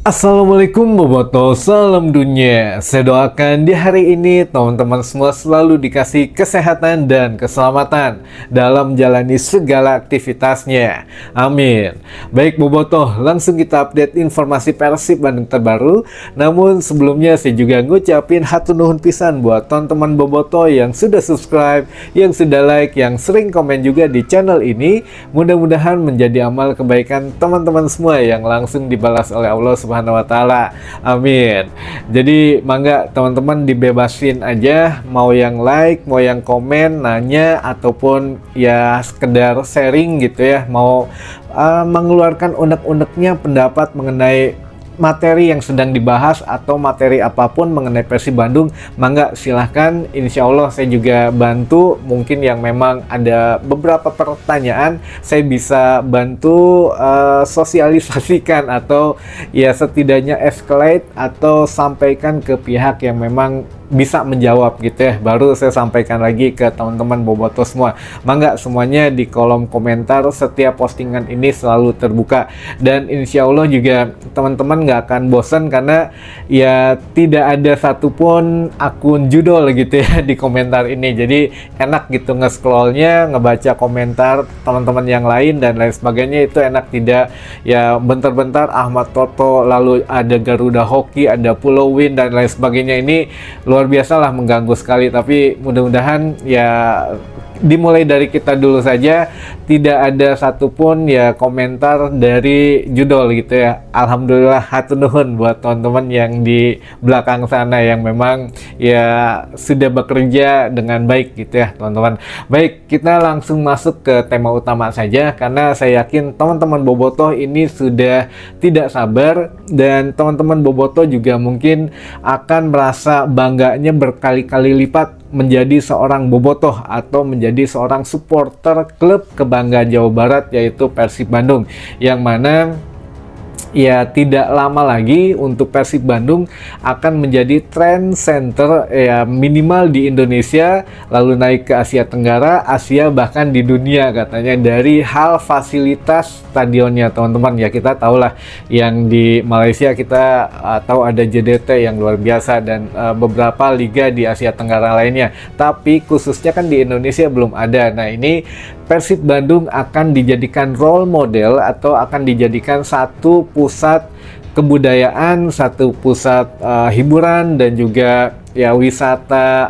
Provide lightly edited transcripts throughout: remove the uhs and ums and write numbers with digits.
Assalamualaikum Boboto, salam dunia. Saya doakan di hari ini teman-teman semua selalu dikasih kesehatan dan keselamatan dalam menjalani segala aktivitasnya. Amin. Baik Boboto, langsung kita update informasi Persib Bandung terbaru. Namun sebelumnya saya juga ngucapin hatur nuhun pisan buat teman-teman Boboto yang sudah subscribe, yang sudah like, yang sering komen juga di channel ini. Mudah-mudahan menjadi amal kebaikan teman-teman semua yang langsung dibalas oleh Allah Subhanahu wa Ta'ala. Amin. Jadi mangga teman-teman dibebasin aja, mau yang like, mau yang komen, nanya, ataupun ya sekedar sharing gitu ya, mau mengeluarkan unek-uneknya pendapat mengenai materi yang sedang dibahas atau materi apapun mengenai Persib Bandung, mangga silahkan. Insya Allah saya juga bantu. Mungkin yang memang ada beberapa pertanyaan saya bisa bantu sosialisasikan atau ya setidaknya escalate atau sampaikan ke pihak yang memang bisa menjawab gitu ya, baru saya sampaikan lagi ke teman-teman Boboto semua. Mangga semuanya di kolom komentar, setiap postingan ini selalu terbuka, dan insya Allah juga teman-teman nggak akan bosan karena ya tidak ada satupun akun judul gitu ya di komentar ini. Jadi enak gitu nge-scrollnya, ngebaca komentar teman-teman yang lain dan lain sebagainya, itu enak, tidak ya bentar-bentar Ahmad Toto, lalu ada Garuda Hoki, ada Pulau Win dan lain sebagainya. Ini luar biasa lah, mengganggu sekali. Tapi mudah-mudahan ya dimulai dari kita dulu saja, tidak ada satupun ya komentar dari judul gitu ya. Alhamdulillah, hatur nuhun buat teman-teman yang di belakang sana yang memang ya sudah bekerja dengan baik gitu ya teman-teman. Baik, kita langsung masuk ke tema utama saja, karena saya yakin teman-teman Boboto ini sudah tidak sabar, dan teman-teman Boboto juga mungkin akan merasa bangganya berkali-kali lipat menjadi seorang bobotoh atau menjadi seorang supporter klub kebanggaan Jawa Barat, yaitu Persib Bandung, yang mana ya tidak lama lagi untuk Persib Bandung akan menjadi trend center ya, minimal di Indonesia, lalu naik ke Asia Tenggara, Asia, bahkan di dunia katanya, dari hal fasilitas stadionnya teman-teman. Ya kita tahulah yang di Malaysia kita tahu ada JDT yang luar biasa, dan beberapa liga di Asia Tenggara lainnya, tapi khususnya kan di Indonesia belum ada. Nah ini Persib Bandung akan dijadikan role model atau akan dijadikan satu pusat kebudayaan, satu pusat hiburan, dan juga ya wisata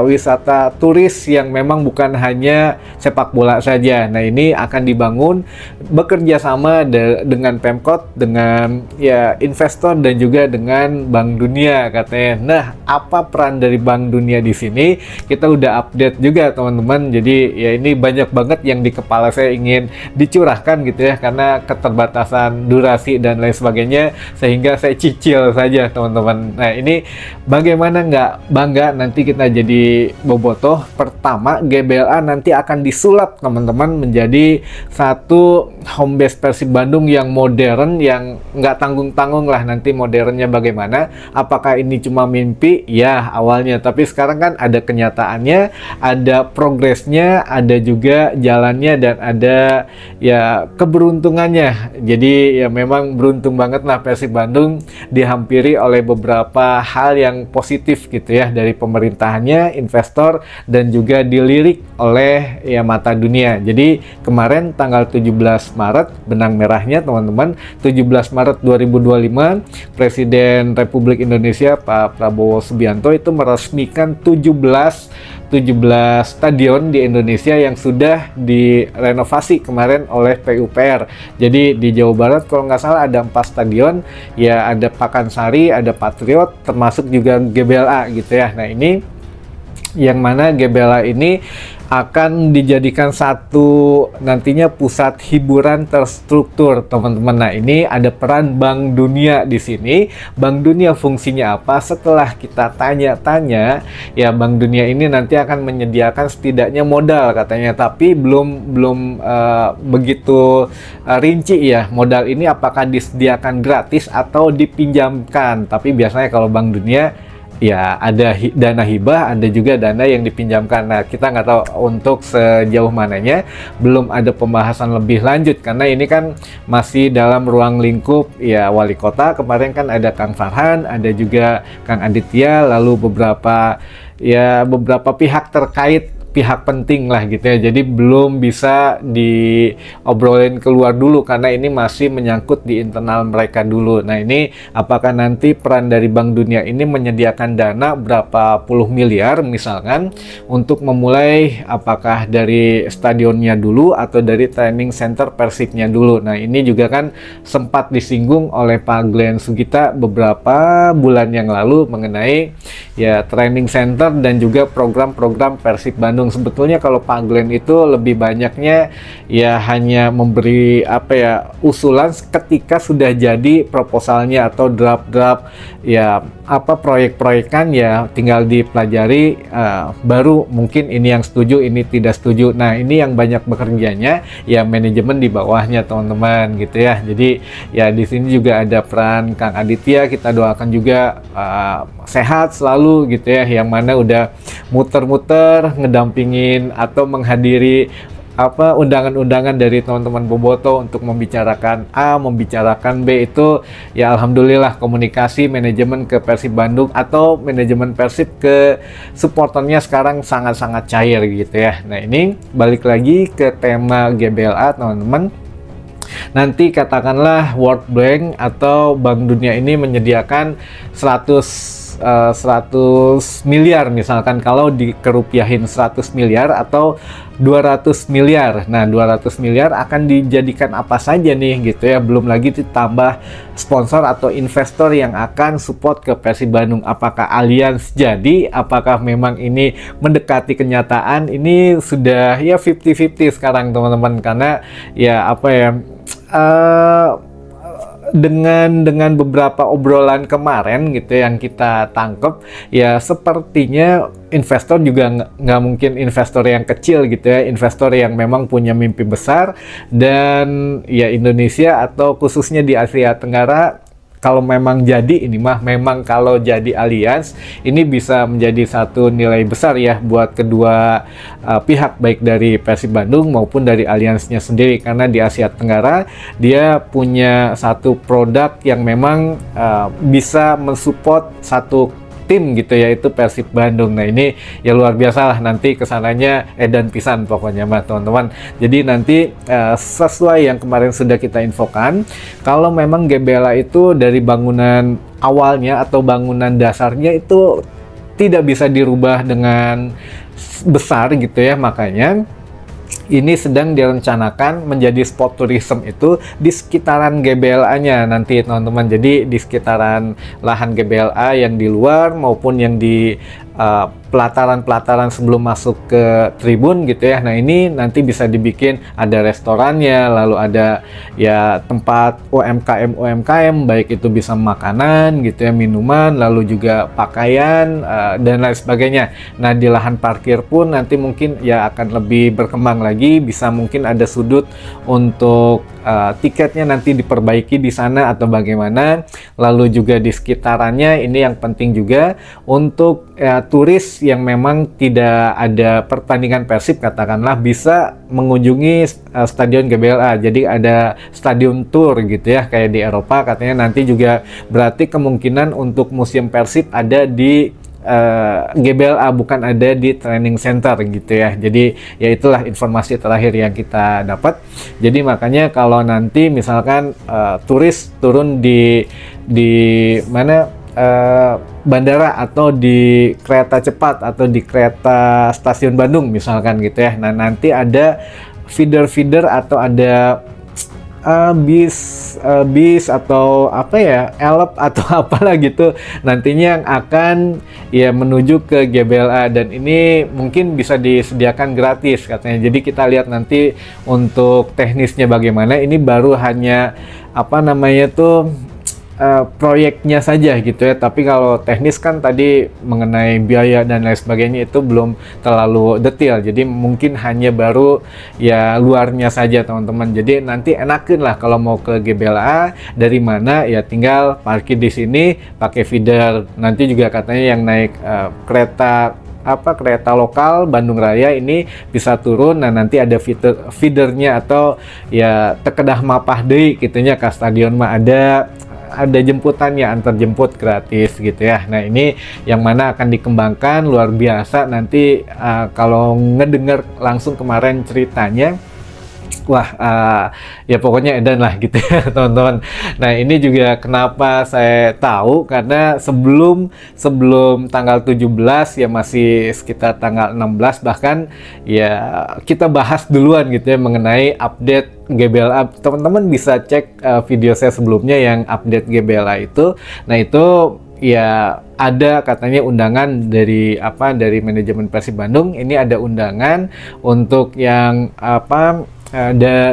wisata turis yang memang bukan hanya sepak bola saja. Nah ini akan dibangun bekerja sama dengan Pemkot, dengan ya investor, dan juga dengan Bank Dunia katanya. Nah apa peran dari Bank Dunia di sini? Kita udah update juga teman-teman. Jadi ya ini banyak banget yang di kepala saya ingin dicurahkan gitu ya, karena keterbatasan durasi dan lain sebagainya, sehingga saya cicil saja teman-teman. Nah ini bagaimana nggak bangga nanti kita jadi bobotoh. Pertama, GBLA nanti akan disulap teman-teman menjadi satu home base Persib Bandung yang modern, yang nggak tanggung-tanggung lah nanti modernnya bagaimana. Apakah ini cuma mimpi? Ya awalnya, tapi sekarang kan ada kenyataannya, ada progresnya, ada juga jalannya, dan ada ya keberuntungannya. Jadi ya memang beruntung banget lah Persib Bandung dihampiri oleh beberapa hal yang positif gitu ya, dari pemerintahannya, investor, dan juga dilirik oleh ya mata dunia. Jadi kemarin tanggal 17 Maret benang merahnya teman-teman, 17 Maret 2025 Presiden Republik Indonesia Pak Prabowo Subianto itu meresmikan 17 stadion di Indonesia yang sudah direnovasi kemarin oleh PUPR. Jadi di Jawa Barat kalau nggak salah ada 4 stadion, ya ada Pakansari, ada Patriot, termasuk juga GBLA gitu ya. Nah ini yang mana GBLA ini akan dijadikan satu nantinya pusat hiburan terstruktur teman-teman. Nah ini ada peran Bank Dunia di sini. Bank Dunia fungsinya apa? Setelah kita tanya-tanya ya, Bank Dunia ini nanti akan menyediakan setidaknya modal katanya, tapi belum begitu rinci ya, modal ini apakah disediakan gratis atau dipinjamkan. Tapi biasanya kalau Bank Dunia ya ada dana hibah, ada juga dana yang dipinjamkan. Nah, kita nggak tahu untuk sejauh mananya, belum ada pembahasan lebih lanjut karena ini kan masih dalam ruang lingkup ya wali kota. Kemarin kan ada Kang Farhan, ada juga Kang Aditya, lalu beberapa pihak terkait, pihak penting lah gitu ya. Jadi belum bisa diobrolin keluar dulu karena ini masih menyangkut di internal mereka dulu. Nah, ini apakah nanti peran dari Bank Dunia ini menyediakan dana berapa puluh miliar misalkan untuk memulai, apakah dari stadionnya dulu atau dari training center Persibnya dulu. Nah, ini juga kan sempat disinggung oleh Pak Glenn Sugita beberapa bulan yang lalu mengenai ya training center dan juga program-program Persib Bandung. Sebetulnya kalau Pak Glenn itu lebih banyaknya ya hanya memberi usulan ketika sudah jadi proposalnya atau draft-draft ya proyek-proyekan, ya tinggal dipelajari, baru mungkin ini yang setuju, ini tidak setuju. Nah, ini yang banyak bekerjanya ya manajemen di bawahnya teman-teman gitu ya. Jadi ya di sini juga ada peran Kang Aditya, kita doakan juga sehat selalu gitu ya, yang mana udah muter-muter ngedampingin atau menghadiri undangan-undangan dari teman-teman Boboto untuk membicarakan A, membicarakan B. Itu ya alhamdulillah komunikasi manajemen ke Persib Bandung atau manajemen Persib ke supporternya sekarang sangat-sangat cair gitu ya. Nah, ini balik lagi ke tema GBLA teman-teman. Nanti katakanlah World Bank atau Bank Dunia ini menyediakan 100 miliar misalkan, kalau dikerupiahin 100 miliar atau 200 miliar. Nah, 200 miliar akan dijadikan apa saja nih gitu ya, belum lagi ditambah sponsor atau investor yang akan support ke Persib Bandung. Apakah Allianz jadi, apakah memang ini mendekati kenyataan? Ini sudah ya 50-50 sekarang teman-teman, karena ya dengan beberapa obrolan kemarin gitu yang kita tangkep, ya sepertinya investor juga nggak mungkin investor yang kecil gitu ya, investor yang memang punya mimpi besar. Dan ya Indonesia atau khususnya di Asia Tenggara, kalau memang jadi ini memang kalau jadi Allianz ini bisa menjadi satu nilai besar ya buat kedua pihak, baik dari Persib Bandung maupun dari Allianz-nya sendiri, karena di Asia Tenggara dia punya satu produk yang memang bisa mensupport satu tim gitu, yaitu Persib Bandung. Nah, ini ya luar biasa lah, nanti kesananya edan pisan pokoknya teman-teman. Jadi nanti sesuai yang kemarin sudah kita infokan, kalau memang GBLA itu dari bangunan awalnya atau bangunan dasarnya itu tidak bisa dirubah dengan besar gitu ya, makanya ini sedang direncanakan menjadi spot tourism itu di sekitaran GBLA-nya nanti teman-teman. Jadi di sekitaran lahan GBLA yang di luar maupun yang di pelataran-pelataran sebelum masuk ke tribun gitu ya. Nah, ini nanti bisa dibikin ada restorannya, lalu ada ya tempat UMKM baik itu bisa makanan gitu ya, minuman, lalu juga pakaian dan lain sebagainya. Nah, di lahan parkir pun nanti mungkin ya akan lebih berkembang lagi, bisa mungkin ada sudut untuk tiketnya nanti diperbaiki di sana atau bagaimana. Lalu juga di sekitarannya ini yang penting juga untuk turis yang memang tidak ada pertandingan Persib katakanlah bisa mengunjungi stadion GBLA. Jadi ada stadium tour gitu ya, kayak di Eropa katanya. Nanti juga berarti kemungkinan untuk museum Persib ada di GBLA, bukan ada di training center gitu ya. Jadi ya itulah informasi terakhir yang kita dapat. Jadi makanya kalau nanti misalkan turis turun di mana bandara atau di kereta cepat atau di kereta stasiun Bandung misalkan gitu ya. Nah, nanti ada feeder atau ada bis atau elep atau apalah gitu nantinya yang akan ya menuju ke GBLA, dan ini mungkin bisa disediakan gratis katanya. Jadi kita lihat nanti untuk teknisnya bagaimana. Ini baru hanya proyeknya saja gitu ya. Tapi kalau teknis kan tadi mengenai biaya dan lain sebagainya itu belum terlalu detail. Jadi mungkin hanya baru ya luarnya saja teman-teman. Jadi nanti enakin lah kalau mau ke GBLA dari mana ya tinggal parkir di sini pakai feeder. Nanti juga katanya yang naik kereta lokal Bandung Raya ini bisa turun. Nah nanti ada feedernya atau ya tekedah mapah deui gitunya ke stadion mah ada jemputannya, antar jemput gratis gitu ya. Nah ini yang mana akan dikembangkan luar biasa nanti. Kalau ngedenger langsung kemarin ceritanya, wah ya pokoknya edan lah gitu ya teman-teman. Nah ini juga kenapa saya tahu, karena sebelum tanggal 17 ya masih sekitar tanggal 16 bahkan ya kita bahas duluan gitu ya mengenai update GBLA. Teman-teman bisa cek video saya sebelumnya yang update GBLA itu. Nah itu ya ada katanya undangan dari manajemen Persib Bandung. Ini ada undangan untuk yang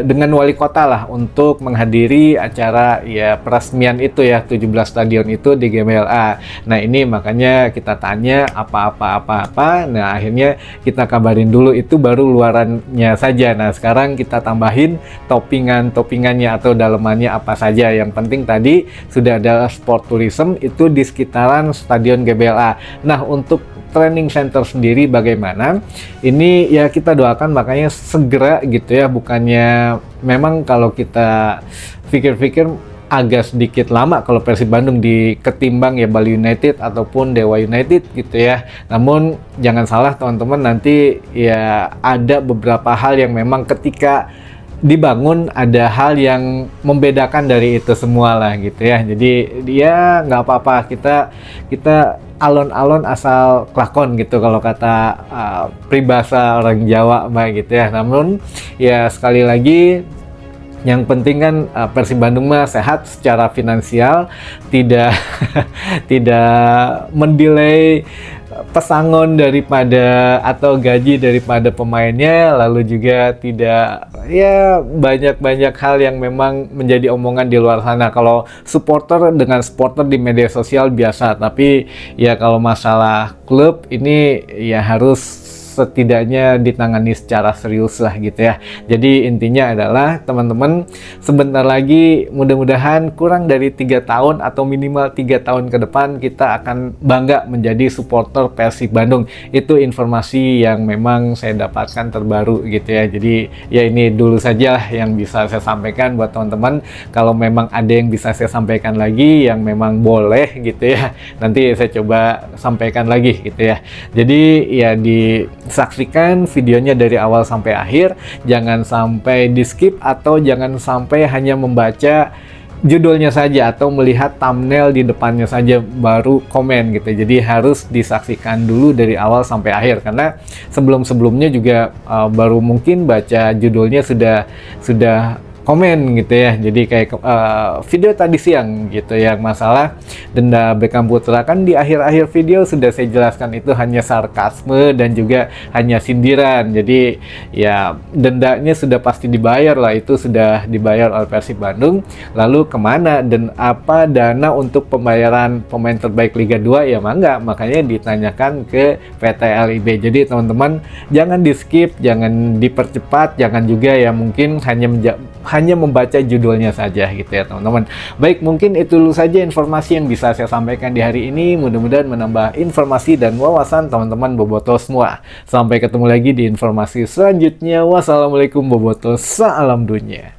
dengan wali kota lah untuk menghadiri acara ya peresmian itu ya 17 stadion itu di GBLA. Nah ini makanya kita tanya apa. Nah akhirnya kita kabarin dulu itu baru luarannya saja. Nah sekarang kita tambahin toppingannya atau dalemannya apa saja. Yang penting tadi sudah ada sport tourism itu di sekitaran stadion GBLA. Nah untuk training center sendiri bagaimana? Ini ya kita doakan makanya segera gitu ya, bukannya memang kalau kita pikir-pikir agak sedikit lama kalau Persib Bandung ketimbang ya Bali United ataupun Dewa United gitu ya. Namun jangan salah teman-teman, nanti ya ada beberapa hal yang memang ketika dibangun ada hal yang membedakan dari itu semua lah gitu ya. Jadi dia nggak apa-apa, kita alon-alon asal kelakon gitu kalau kata peribahasa orang Jawa mah gitu ya. Namun ya sekali lagi yang penting kan Persib Bandung mah sehat secara finansial, tidak mendelay pesangon daripada atau gaji daripada pemainnya, lalu juga tidak ya banyak hal yang memang menjadi omongan di luar sana. Kalau supporter dengan supporter di media sosial biasa, tapi ya kalau masalah klub ini ya harus setidaknya ditangani secara serius lah gitu ya. Jadi intinya adalah teman-teman sebentar lagi mudah-mudahan kurang dari 3 tahun atau minimal 3 tahun ke depan kita akan bangga menjadi supporter Persib Bandung. Itu informasi yang memang saya dapatkan terbaru gitu ya. Jadi ya ini dulu saja yang bisa saya sampaikan buat teman-teman. Kalau memang ada yang bisa saya sampaikan lagi yang memang boleh gitu ya, nanti saya coba sampaikan lagi gitu ya. Jadi ya saksikan videonya dari awal sampai akhir, jangan sampai di skip atau jangan sampai hanya membaca judulnya saja atau melihat thumbnail di depannya saja baru komen gitu. Jadi harus disaksikan dulu dari awal sampai akhir, karena sebelumnya juga baru mungkin baca judulnya sudah komen gitu ya. Jadi kayak video tadi siang gitu ya, masalah denda Beckham Putra kan di akhir-akhir video sudah saya jelaskan itu hanya sarkasme dan juga hanya sindiran. Jadi ya dendanya sudah pasti dibayar lah, itu sudah dibayar oleh Persib Bandung. Lalu kemana dan apa dana untuk pembayaran pemain terbaik Liga 2 ya mangga, makanya ditanyakan ke PT LIB. Jadi teman-teman jangan di skip, jangan dipercepat, jangan juga ya mungkin hanya membaca judulnya saja gitu ya teman-teman. Baik, mungkin itu dulu saja informasi yang bisa saya sampaikan di hari ini. Mudah-mudahan menambah informasi dan wawasan teman-teman boboto semua. Sampai ketemu lagi di informasi selanjutnya. Wassalamualaikum boboto, salam dunia.